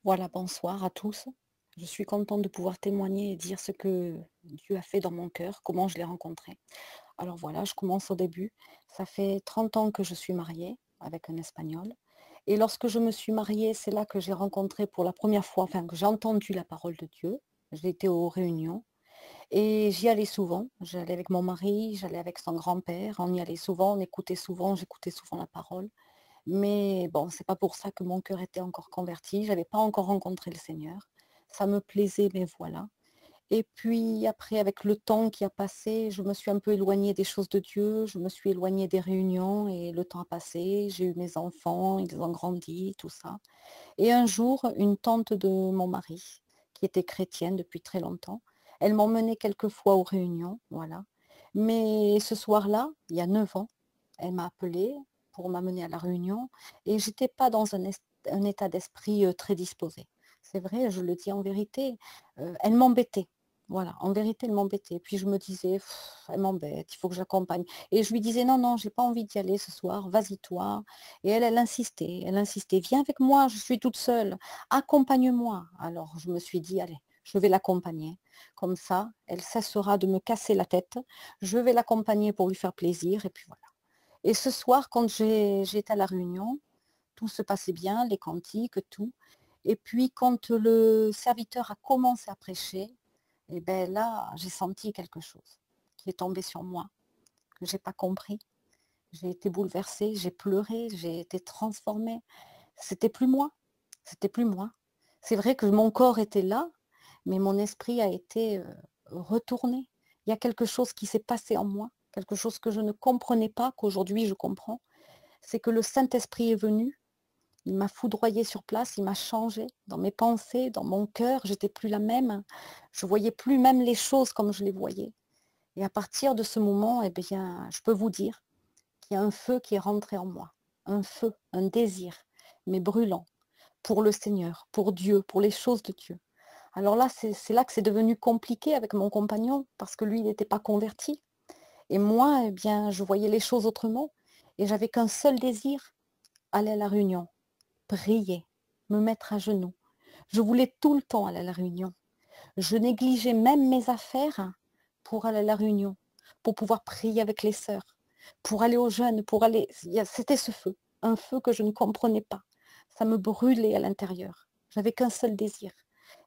Voilà, bonsoir à tous. Je suis contente de pouvoir témoigner et dire ce que Dieu a fait dans mon cœur, comment je l'ai rencontré. Alors voilà, je commence au début. Ça fait 30 ans que je suis mariée avec un Espagnol. Et lorsque je me suis mariée, c'est là que j'ai rencontré pour la première fois, enfin que j'ai entendu la parole de Dieu. J'ai été aux réunions et j'y allais souvent. J'allais avec mon mari, j'allais avec son grand-père. On y allait souvent, on écoutait souvent, j'écoutais souvent la parole. Mais bon, c'est pas pour ça que mon cœur était encore converti. J'avais pas encore rencontré le Seigneur. Ça me plaisait, mais voilà. Et puis après, avec le temps qui a passé, je me suis un peu éloignée des choses de Dieu, je me suis éloignée des réunions et le temps a passé. J'ai eu mes enfants, ils ont grandi, tout ça. Et un jour, une tante de mon mari, qui était chrétienne depuis très longtemps, elle m'emmenait quelquefois aux réunions, voilà. Mais ce soir-là, il y a 9 ans, elle m'a appelée pour m'amener à la réunion et j'étais pas dans un état d'esprit, très disposé. C'est vrai, je le dis en vérité, elle m'embêtait. Voilà, en vérité, elle m'embêtait. Puis je me disais: «Elle m'embête, il faut que j'accompagne» et je lui disais: «Non, non, j'ai pas envie d'y aller ce soir, vas-y toi». Et elle insistait: «Viens avec moi, je suis toute seule, accompagne-moi». Alors je me suis dit: «Allez, je vais l'accompagner. Comme ça, elle cessera de me casser la tête. Je vais l'accompagner pour lui faire plaisir» et puis voilà. Et ce soir, quand j'étais à la réunion, tout se passait bien, les cantiques, tout. Et puis quand le serviteur a commencé à prêcher, et beh, là, j'ai senti quelque chose qui est tombé sur moi, que j'ai pas compris. J'ai été bouleversée, j'ai pleuré, j'ai été transformée. C'était plus moi, c'était plus moi. C'est vrai que mon corps était là, mais mon esprit a été, retourné. Il y a quelque chose qui s'est passé en moi, quelque chose que je ne comprenais pas, qu'aujourd'hui je comprends. C'est que le Saint-Esprit est venu, il m'a foudroyée sur place, il m'a changée dans mes pensées, dans mon cœur, j'étais plus la même. Je voyais plus même les choses comme je les voyais. Et à partir de ce moment, eh bien, je peux vous dire qu'il y a un feu qui est rentré en moi. Un feu, un désir, mais brûlant, pour le Seigneur, pour Dieu, pour les choses de Dieu. Alors là, c'est là que c'est devenu compliqué avec mon compagnon, parce que lui, il n'était pas converti. Et moi, eh bien, je voyais les choses autrement. Et j'avais qu'un seul désir, aller à la réunion, prier, me mettre à genoux. Je voulais tout le temps aller à la réunion. Je négligeais même mes affaires pour aller à la réunion, pour pouvoir prier avec les sœurs, pour aller aux jeunes, pour aller c'était ce feu, un feu que je ne comprenais pas. Ça me brûlait à l'intérieur. J'avais qu'un seul désir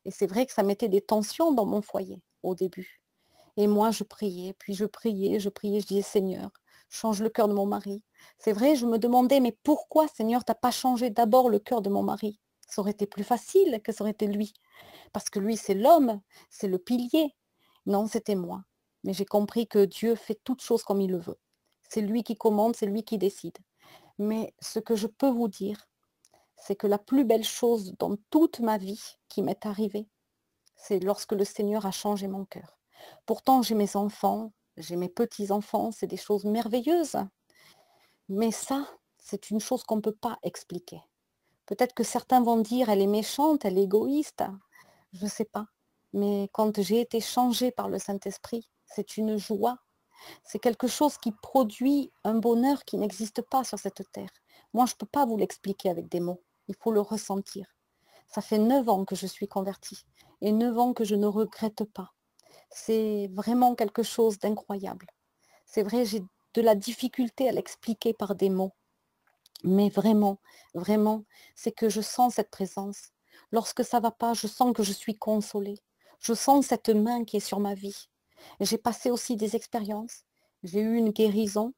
et c'est vrai que ça mettait des tensions dans mon foyer au début et moi je priais, puis je priais, je disais: «Seigneur, change le cœur de mon mari». C'est vrai, je me demandais: «Mais pourquoi Seigneur, tu as pas changé d'abord le cœur de mon mari? Ça aurait été plus facile que ça aurait été lui». Parce que lui, c'est l'homme, c'est le pilier. Non, c'était moi. Mais j'ai compris que Dieu fait toutes choses comme il le veut. C'est lui qui commande, c'est lui qui décide. Mais ce que je peux vous dire, c'est que la plus belle chose dans toute ma vie qui m'est arrivée, c'est lorsque le Seigneur a changé mon cœur. Pourtant, j'ai mes enfants, j'ai mes petits-enfants, c'est des choses merveilleuses. Mais ça, c'est une chose qu'on ne peut pas expliquer. Peut-être que certains vont dire, elle est méchante, elle est égoïste. Je ne sais pas, mais quand j'ai été changée par le Saint-Esprit, c'est une joie, c'est quelque chose qui produit un bonheur qui n'existe pas sur cette terre. Moi, je ne peux pas vous l'expliquer avec des mots, il faut le ressentir. Ça fait 9 ans que je suis convertie et 9 ans que je ne regrette pas. C'est vraiment quelque chose d'incroyable. C'est vrai, j'ai de la difficulté à l'expliquer par des mots, mais vraiment, vraiment, c'est que je sens cette présence. Lorsque ça va pas, je sens que je suis consolée. Je sens cette main qui est sur ma vie. J'ai passé aussi des expériences. J'ai eu une guérison.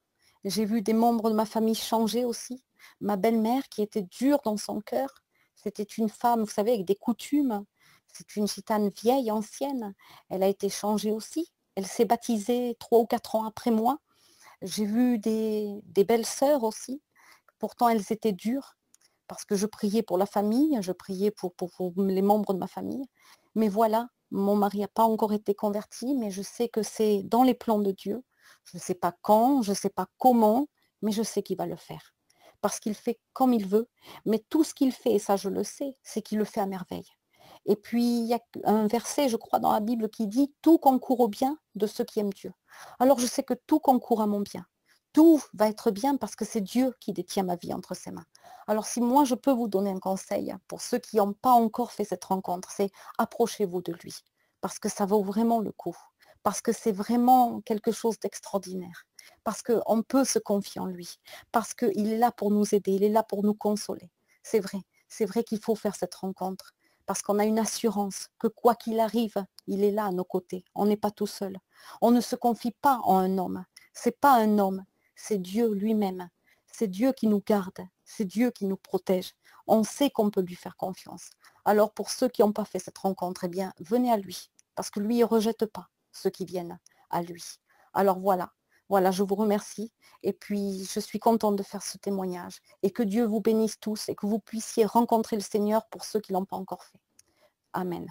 J'ai vu des membres de ma famille changer aussi. Ma belle-mère qui était dure dans son cœur. C'était une femme, vous savez, avec des coutumes. C'est une gitane vieille, ancienne. Elle a été changée aussi. Elle s'est baptisée 3 ou 4 ans après moi. J'ai vu des belles sœurs aussi. Pourtant, elles étaient dures parce que je priais pour la famille, je priais pour les membres de ma famille. Mais voilà, mon mari n'a pas encore été converti, mais je sais que c'est dans les plans de Dieu. Je ne sais pas quand, je ne sais pas comment, mais je sais qu'il va le faire. Parce qu'il fait comme il veut. Mais tout ce qu'il fait, et ça je le sais, c'est qu'il le fait à merveille. Et puis, il y a un verset, je crois, dans la Bible qui dit: «Tout concourt au bien de ceux qui aiment Dieu». Alors je sais que tout concourt à mon bien. tout va être bien parce que c'est Dieu qui détient ma vie entre ses mains. Alors si moi je peux vous donner un conseil pour ceux qui n'ont pas encore fait cette rencontre, c'est approchez-vous de lui parce que ça vaut vraiment le coup, parce que c'est vraiment quelque chose d'extraordinaire, parce qu'on peut se confier en lui, parce qu'il est là pour nous aider, il est là pour nous consoler. C'est vrai qu'il faut faire cette rencontre parce qu'on a une assurance que quoi qu'il arrive, il est là à nos côtés. On n'est pas tout seul. On ne se confie pas en un homme. C'est pas un homme, c'est Dieu lui-même. C'est Dieu qui nous garde, c'est Dieu qui nous protège. On sait qu'on peut lui faire confiance. Alors pour ceux qui n'ont pas fait cette rencontre, eh bien, venez à lui, parce que lui, il ne rejette pas ceux qui viennent à lui. Alors voilà, je vous remercie. Et puis, je suis contente de faire ce témoignage. Et que Dieu vous bénisse tous et que vous puissiez rencontrer le Seigneur pour ceux qui ne l'ont pas encore fait. Amen.